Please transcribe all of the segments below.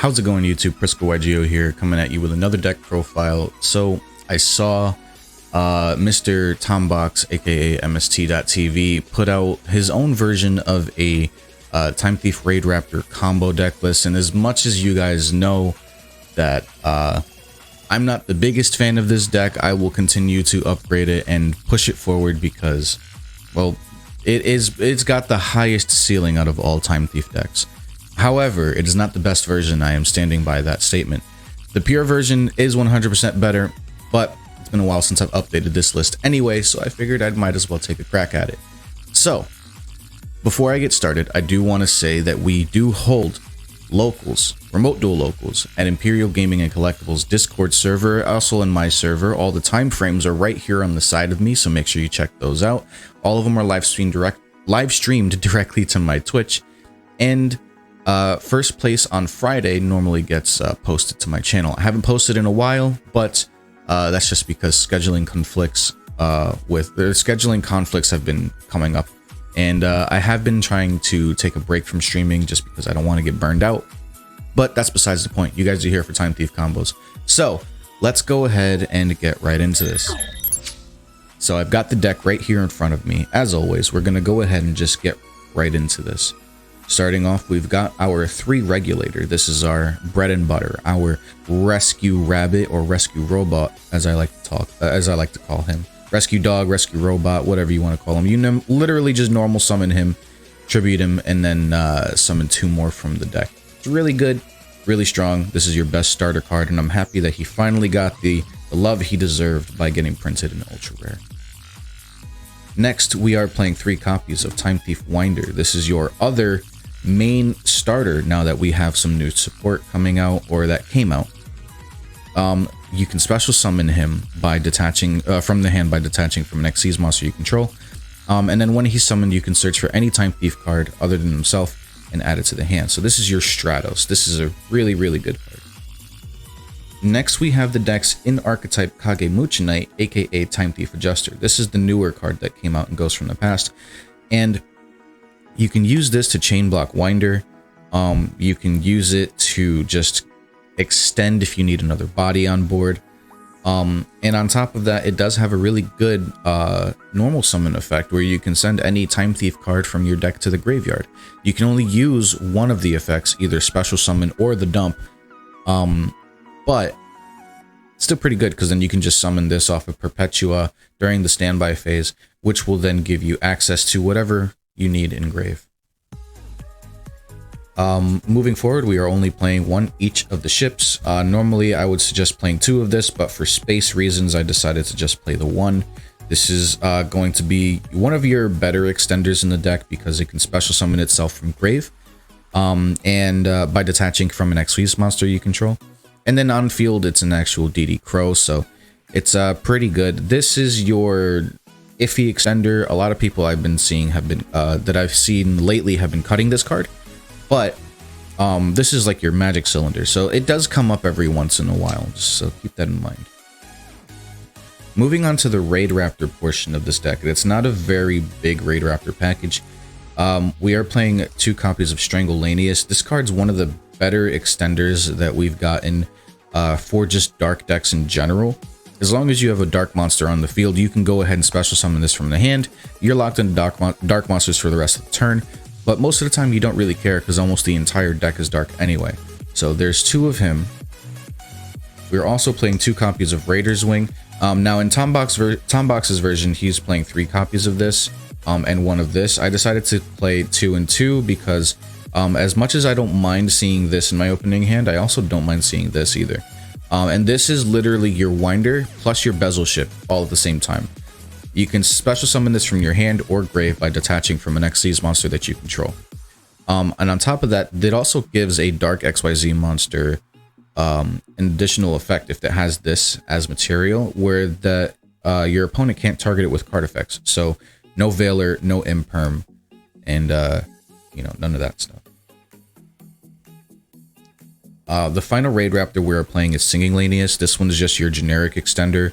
How's it going, YouTube? Prisco YGO here, coming at you with another deck profile. So I saw Mr. Tombox, aka MST.TV, put out his own version of a Time Thief Raid Raptor combo deck list, and as much as you guys know that I'm not the biggest fan of this deck, I will continue to upgrade it and push it forward because, well, it's got the highest ceiling out of all Time Thief decks. However, it is not the best version. I am standing by that statement. The pure version is 100% better, but it's been a while since I've updated this list anyway, so I figured I might as well take a crack at it. So, before I get started, I do want to say that we do hold locals, Remote Duel Locals, at Imperial Gaming and Collectibles Discord server, also in my server. All the time frames are right here on the side of me, so make sure you check those out. All of them are live streamed directly to my Twitch, and first place on Friday normally gets posted to my channel. I haven't posted in a while, but that's just because scheduling conflicts have been coming up, and I have been trying to take a break from streaming just because I don't want to get burned out. But that's besides the point. You guys are here for Time Thief combos, so let's go ahead and get right into this. So I've got the deck right here in front of me. As always, we're gonna go ahead and just get right into this. Starting off, we've got our 3 regulator. This is our bread and butter, our rescue rabbit or rescue robot, as I like to call him. Rescue dog, rescue robot, whatever you want to call him. You literally just normal summon him, tribute him, and then summon 2 more from the deck. It's really good, really strong. This is your best starter card, and I'm happy that he finally got the love he deserved by getting printed in ultra rare. Next, we are playing 3 copies of Time Thief Winder. This is your other main starter now that we have some new support coming out, or that came out. You can special summon him by detaching from the hand by detaching from an Xyz monster you control, and then when he's summoned, you can search for any Time Thief card other than himself and add it to the hand. So this is your Stratos. This is a really, really good card. Next, we have the deck's in archetype Kagemuchi Knight, aka Time Thief Adjuster. This is the newer card that came out and goes from the past, and you can use this to chain block Winder. You can use it to just extend if you need another body on board. And on top of that, it does have a really good normal summon effect where you can send any Time Thief card from your deck to the graveyard. You can only use one of the effects, either special summon or the dump. But it's still pretty good because then you can just summon this off of Perpetua during the standby phase, which will then give you access to whatever you need in grave. Moving forward, we are only playing 1 each of the ships. Normally I would suggest playing 2 of this, but for space reasons I decided to just play the 1. This is going to be one of your better extenders in the deck because it can special summon itself from grave, and by detaching from an Xyz monster you control. And then on field it's an actual DD Crow, so it's pretty good. This is your iffy extender. A lot of people I've been seeing that I've seen lately have been cutting this card, but this is like your magic cylinder, so it does come up every once in a while, so keep that in mind. Moving on to the Raid Raptor portion of this deck, it's not a very big Raid Raptor package. We are playing 2 copies of Strangulanius. This card's one of the better extenders that we've gotten for just dark decks in general. As long as you have a dark monster on the field, you can go ahead and special summon this from the hand. You're locked into dark monsters for the rest of the turn, but most of the time you don't really care because almost the entire deck is dark anyway. So there's 2 of him. We're also playing 2 copies of Raider's Wing. Now in Tombox's version, he's playing 3 copies of this and 1 of this. I decided to play 2 and 2 because as much as I don't mind seeing this in my opening hand, I also don't mind seeing this either. And this is literally your Winder plus your Bezel ship all at the same time. You can special summon this from your hand or grave by detaching from an Xyz monster that you control. And on top of that, it also gives a Dark XYZ monster an additional effect if it has this as material, where your opponent can't target it with card effects. So no Veiler, no Imperm, and none of that stuff. The final Raid Raptor we're playing is Singing Lanius. This one is just your generic extender.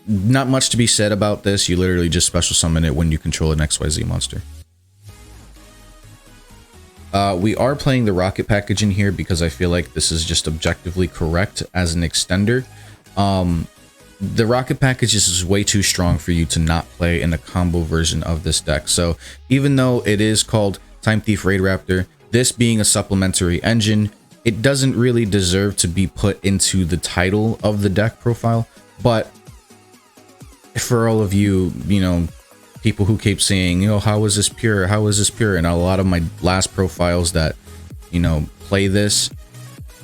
Not much to be said about this. You literally just special summon it when you control an XYZ monster. We are playing the rocket package in here because I feel like this is just objectively correct as an extender. The rocket package is way too strong for you to not play in a combo version of this deck. So even though it is called Time Thief Raid Raptor, this being a supplementary engine, it doesn't really deserve to be put into the title of the deck profile. But for all of you, you know, people who keep saying, you know, how is this pure? How is this pure? And a lot of my last profiles that, you know, play this,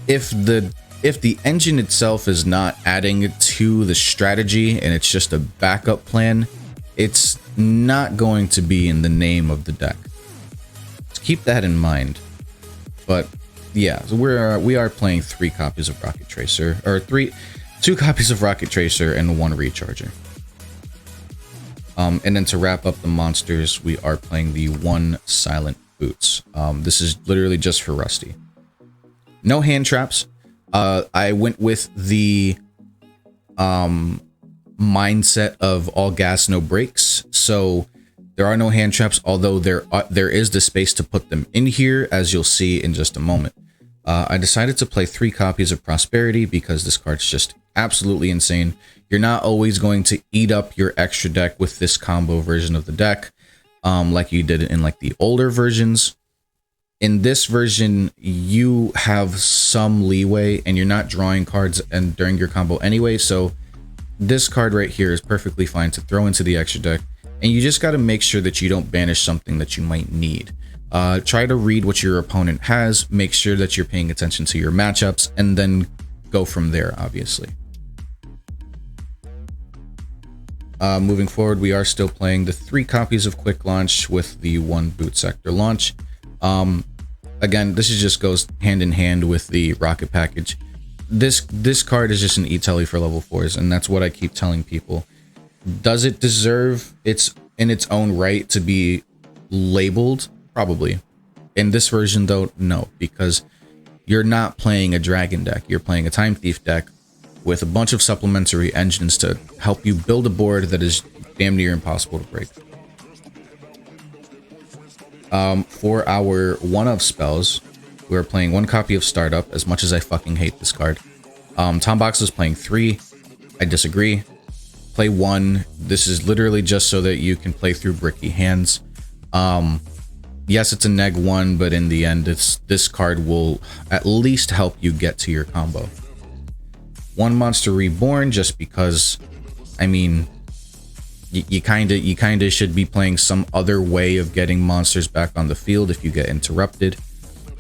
if the engine itself is not adding to the strategy and it's just a backup plan, it's not going to be in the name of the deck. So keep that in mind. But yeah, so we are playing 3 copies of Rocket Tracer, or 2 copies of Rocket Tracer and 1 Recharger. And then to wrap up the monsters, we are playing the 1 Silent Boots. This is literally just for Rusty. No hand traps. I went with the mindset of all gas, no brakes. So there are no hand traps, although there is the space to put them in here, as you'll see in just a moment. I decided to play 3 copies of Prosperity because this card's just absolutely insane. You're not always going to eat up your extra deck with this combo version of the deck, like you did in like the older versions. In this version, you have some leeway and you're not drawing cards and during your combo anyway. So this card right here is perfectly fine to throw into the extra deck. And you just got to make sure that you don't banish something that you might need. Try to read what your opponent has, make sure that you're paying attention to your matchups, and then go from there, obviously. Moving forward, we are still playing the 3 copies of Quick Launch with the 1 Boot Sector Launch. Again, this just goes hand in hand with the Rocket Package. This card is just an e-telly for level 4s, and that's what I keep telling people. Does it deserve its in its own right to be labeled? Probably. In this version, though, no, because you're not playing a Dragon deck. You're playing a Time Thief deck with a bunch of supplementary engines to help you build a board that is damn near impossible to break. For our one-of spells, we're playing 1 copy of Startup, as much as I fucking hate this card. Tombox is playing 3. I disagree. Play 1. This is literally just so that you can play through bricky hands. Yes, it's a neg 1, but in the end, this card will at least help you get to your combo. 1 Monster Reborn, just because, I mean, you kinda should be playing some other way of getting monsters back on the field if you get interrupted.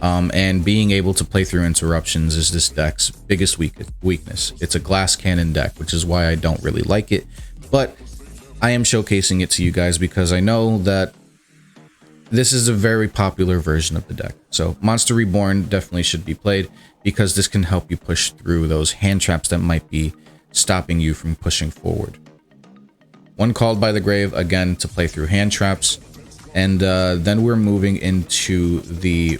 And being able to play through interruptions is this deck's biggest weakness. It's a glass cannon deck, which is why I don't really like it. But I am showcasing it to you guys because I know that this is a very popular version of the deck. So Monster Reborn definitely should be played because this can help you push through those hand traps that might be stopping you from pushing forward. 1 Called by the Grave, again, to play through hand traps. And then we're moving into the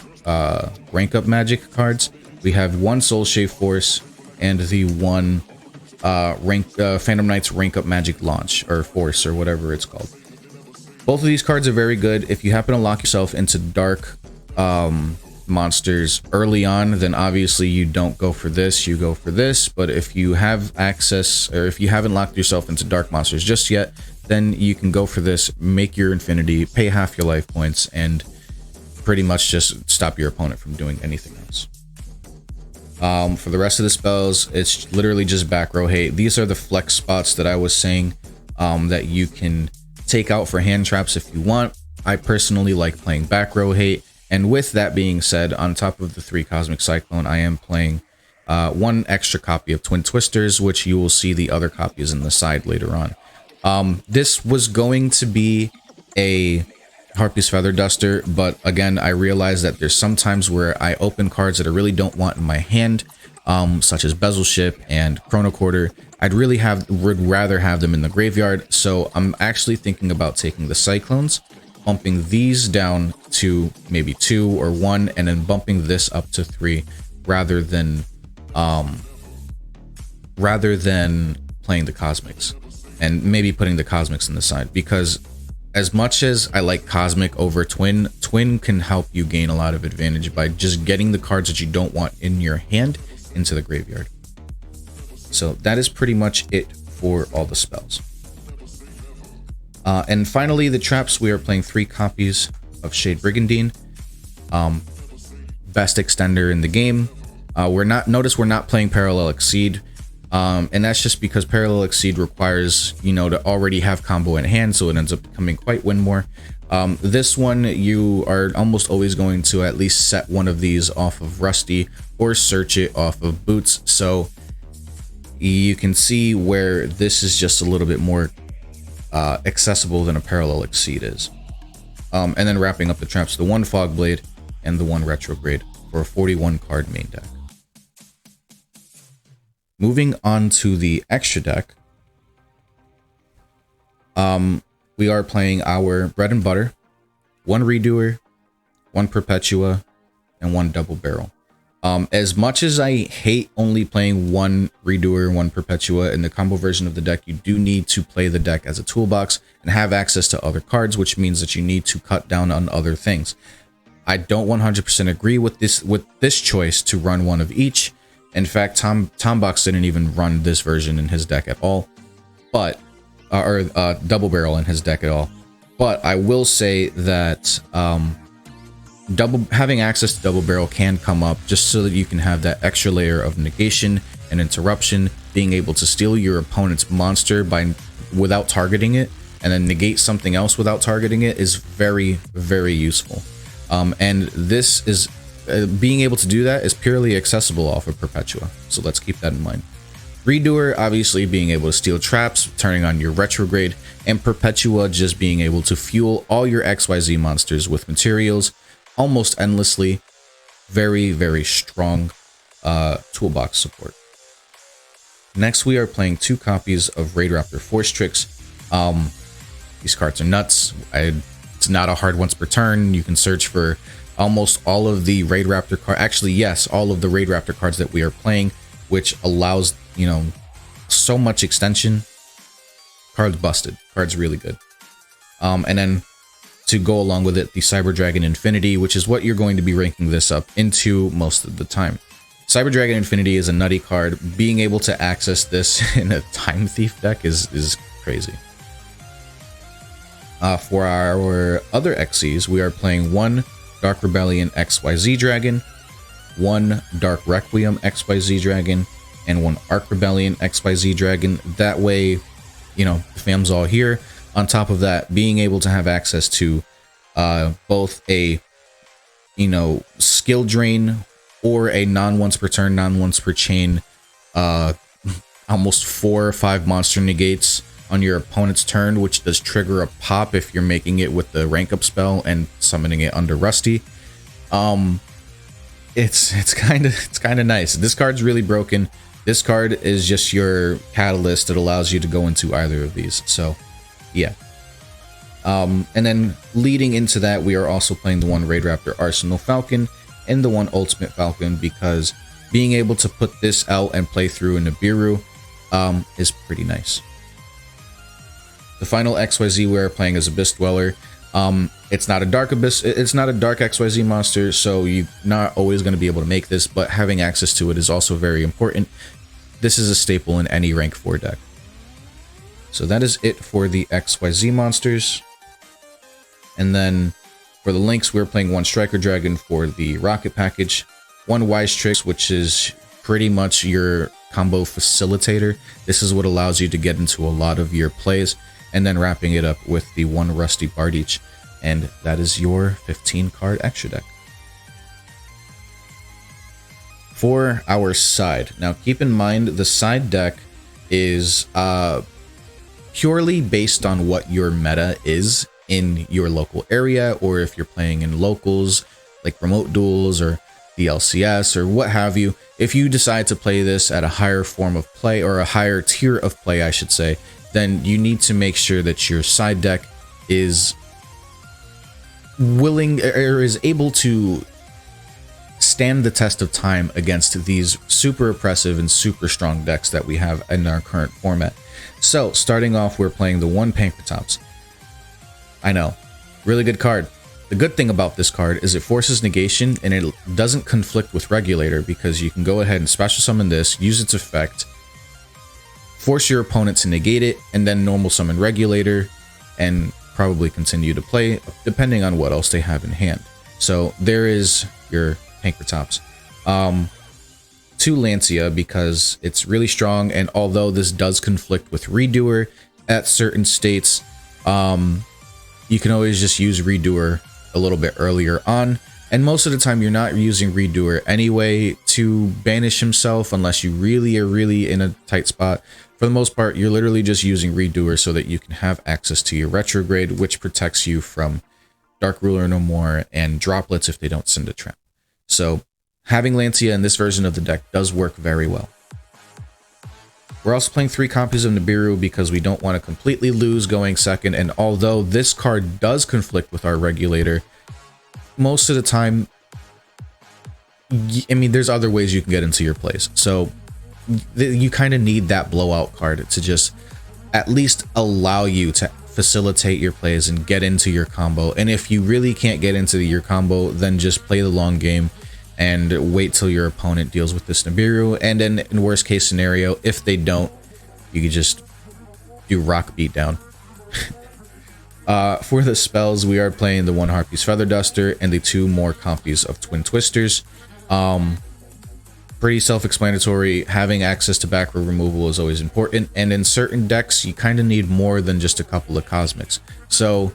rank up magic cards. We have 1 Soul Shave Force and the 1 Phantom Knight's rank up magic launch, or force, or whatever it's called. Both of these cards are very good. If you happen to lock yourself into dark monsters early on, then obviously you don't go for this, you go for this. But if you have access, or if you haven't locked yourself into dark monsters just yet, then you can go for this, make your infinity, pay half your life points, and pretty much just stop your opponent from doing anything else. For the rest of the spells, it's literally just back row hate. These are the flex spots that I was saying that you can take out for hand traps if you want. I personally like playing back row hate. And with that being said, on top of the 3 Cosmic Cyclone, I am playing 1 extra copy of Twin Twisters, which you will see the other copies in the side later on. This was going to be a Harpy's Feather Duster, but again, I realized that there's some times where I open cards that I really don't want in my hand, such as Bezel Ship and Chrono Quarter. Would rather have them in the graveyard, so I'm actually thinking about taking the Cyclones, bumping these down to maybe 2 or 1, and then bumping this up to 3, rather than playing the Cosmics, and maybe putting the Cosmics in the side, because as much as I like Cosmic over Twin, Twin can help you gain a lot of advantage by just getting the cards that you don't want in your hand into the graveyard. So that is pretty much it for all the spells. And finally, the traps. We are playing 3 copies of Shade Brigandine. Best extender in the game. Notice we're not playing Parallel Exceed. And that's just because Parallel Exceed requires, you know, to already have combo in hand, so it ends up becoming quite win more. This one, you are almost always going to at least set one of these off of Rusty or search it off of Boots. So you can see where this is just a little bit more accessible than a Parallel Exceed is. And then wrapping up the traps, the 1 Fog Blade and the 1 Retrograde for a 41 card main deck. Moving on to the extra deck, we are playing our bread and butter, 1 Redoer, 1 Perpetua, and 1 Double Barrel. As much as I hate only playing 1 Redoer, 1 Perpetua in the combo version of the deck, you do need to play the deck as a toolbox and have access to other cards, which means that you need to cut down on other things. I don't 100% agree with this choice to run 1 of each. In fact, Tombox didn't even run this version in his deck at all, but Double Barrel in his deck at all. But I will say that having access to Double Barrel can come up just so that you can have that extra layer of negation and interruption, being able to steal your opponent's monster without targeting it, and then negate something else without targeting it is very, very useful. And this is being able to do that is purely accessible off of Perpetua, so let's keep that in mind. Redoer obviously being able to steal traps, turning on your Retrograde, and Perpetua just being able to fuel all your XYZ monsters with materials almost endlessly. Very, very strong toolbox support. Next, we are playing 2 copies of Raid Raptor Force Tricks. These cards are nuts. It's not a hard once per turn. You can search for almost all of the Raid Raptor cards. Actually, yes, all of the Raid Raptor cards that we are playing, which allows, you know, so much extension. Cards busted. Cards really good. And then to go along with it, the Cyber Dragon Infinity, which is what you're going to be ranking this up into most of the time. Cyber Dragon Infinity is a nutty card. Being able to access this in a Time Thief deck is crazy. For our other XCs, we are playing 1 Dark Rebellion XYZ Dragon, 1 Dark Requiem XYZ Dragon, and 1 Arc Rebellion XYZ Dragon. That way, you know, the fam's all here. On top of that, being able to have access to both a, you know, skill drain or a non-once per turn, non-once per chain, almost 4 or 5 monster negates on your opponent's turn, which does trigger a pop if you're making it with the rank up spell and summoning it under Rusty. It's kind of nice. This card's really broken. This card is just your catalyst that allows you to go into either of these. So yeah. And then leading into that, we are also playing the 1 Raid Raptor Arsenal Falcon and the 1 Ultimate Falcon, because being able to put this out and play through in Nibiru is pretty nice. The final XYZ we are playing is Abyss Dweller. It's not a dark abyss. It's not a dark XYZ monster, so you're not always going to be able to make this, but having access to it is also very important. This is a staple in any rank 4 deck. So that is it for the XYZ monsters. And then for the links, we're playing 1 Striker Dragon for the Rocket Package, 1 Wise Tricks, which is pretty much your combo facilitator. This is what allows you to get into a lot of your plays, and then wrapping it up with the 1 Rusty Bardiche. And that is your 15 card extra deck. For our side, now keep in mind the side deck is purely based on what your meta is in your local area, or if you're playing in locals like Remote Duels or the LCS or what have you. If you decide to play this at a higher form of play, or a higher tier of play, I should say, then you need to make sure that your side deck is willing or is able to stand the test of time against these super oppressive and super strong decks that we have in our current format. So starting off, we're playing the 1 Pankratops. I know. Really good card. The good thing about this card is it forces negation and it doesn't conflict with regulator, because you can go ahead and special summon this, use its effect, force your opponent to negate it, and then normal summon regulator and probably continue to play depending on what else they have in hand. So there is your Pankratops. To Lancia, because it's really strong, and although this does conflict with Redoer at certain states, you can always just use Redoer a little bit earlier on, and most of the time you're not using Redoer anyway to banish himself unless you really are in a tight spot. For the most part, you're literally just using Redoer so that you can have access to your retrograde, which protects you from Dark Ruler No More and droplets if they don't send a trap. So having Lancia in this version of the deck does work very well. We're also playing 3 copies of Nibiru because we don't want to completely lose going second, and although this card does conflict with our regulator, most of the time, I mean, there's other ways you can get into your plays. So you kind of need that blowout card to just at least allow you to facilitate your plays and get into your combo. And if you really can't get into your combo, then just play the long game and wait till your opponent deals with this Nibiru. And then in worst case scenario, if they don't, you can just do rock beatdown. For the spells, we are playing the 1 Harpy's Feather Duster and the 2 more copies of Twin Twisters. Pretty self-explanatory. Having access to back row removal is always important, and in certain decks you kind of need more than just a couple of cosmics. So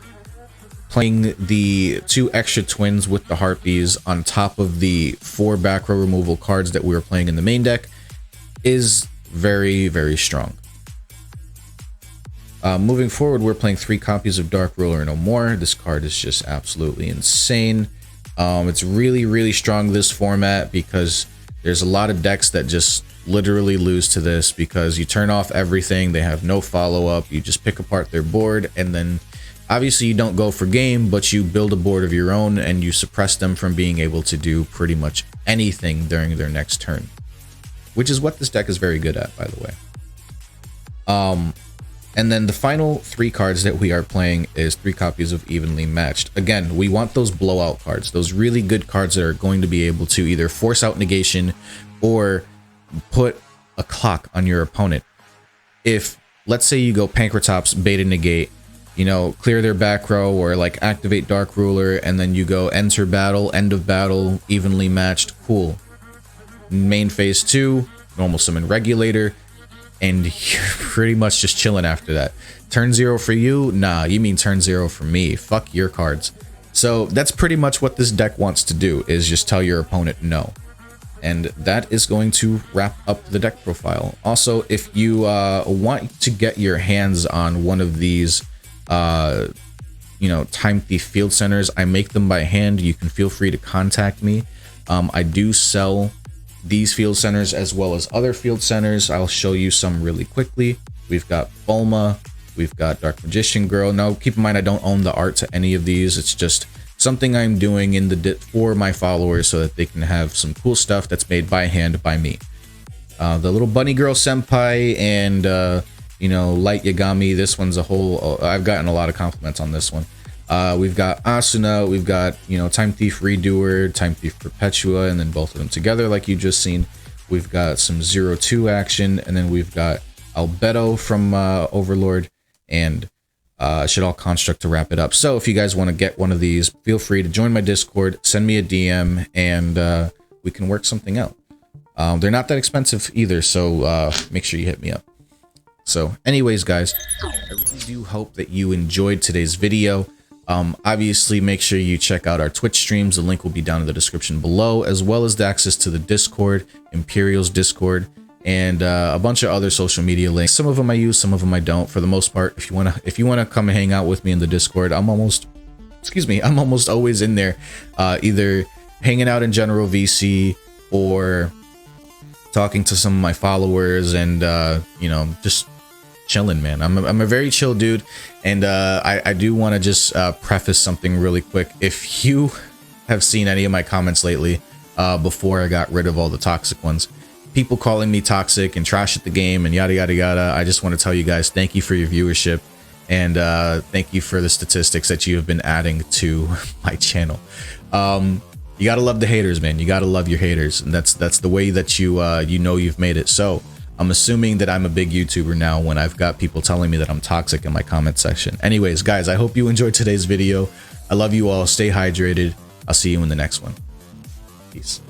playing the 2 extra twins with the Harpies on top of the 4 back row removal cards that we were playing in the main deck is very strong. Moving forward, we're playing 3 copies of Dark Ruler No More. This card is just absolutely insane. It's really strong this format because there's a lot of decks that just literally lose to this because you turn off everything, they have no follow-up, you just pick apart their board, and then obviously you don't go for game, but you build a board of your own and you suppress them from being able to do pretty much anything during their next turn, which is what this deck is very good at, by the way. And then the final 3 cards that we are playing is 3 copies of Evenly Matched. Again, we want those blowout cards, those really good cards that are going to be able to either force out negation or put a clock on your opponent. If, let's say you go Pankratops, beta negate, you know, clear their back row, or like activate Dark Ruler, and then you go enter battle, end of battle, Evenly Matched, cool. Main phase 2, normal summon regulator, and you're pretty much just chilling after that. Turn 0 for you? Nah, you mean turn 0 for me. Fuck your cards. So that's pretty much what this deck wants to do, is just tell your opponent no. And that is going to wrap up the deck profile. Also, if you want to get your hands on one of these you know, Time Thief Field Centers, I make them by hand. You can feel free to contact me. I do sell these field centers as well as other field centers. I'll show you some really quickly. We've got Bulma, we've got Dark Magician Girl. Now keep in mind, I don't own the art to any of these. It's just something I'm doing in the for my followers so that they can have some cool stuff that's made by hand by me. The little Bunny Girl Senpai and you know, Light Yagami, this one's a whole, I've gotten a lot of compliments on this one. We've got Asuna, we've got, you know, Time Thief Redoer, Time Thief Perpetua, and then both of them together like you just seen. We've got some 0-2 action, and then we've got Albedo from Overlord, and Shaddoll Construct to wrap it up. So if you guys want to get one of these, feel free to join my Discord, send me a DM, and we can work something out. They're not that expensive either, so make sure you hit me up. So anyways, guys, I really do hope that you enjoyed today's video. Obviously, make sure you check out our Twitch streams. The link will be down in the description below, as well as the access to the Discord, Imperial's Discord, and a bunch of other social media links. Some of them I use, some of them I don't. For the most part, if you wanna come and hang out with me in the Discord, I'm almost always in there, either hanging out in general VC or talking to some of my followers, and you know, just chilling, man. I'm a very chill dude, and I do want to just preface something really quick. If you have seen any of my comments lately, before I got rid of all the toxic ones, people calling me toxic and trash at the game and yada yada yada, I just want to tell you guys thank you for your viewership, And thank you for the statistics that you have been adding to my channel. You gotta love the haters, man. You gotta love your haters, and that's the way that you you know you've made it. So I'm assuming that I'm a big YouTuber now when I've got people telling me that I'm toxic in my comment section. Anyways, guys, I hope you enjoyed today's video. I love you all. Stay hydrated. I'll see you in the next one. Peace.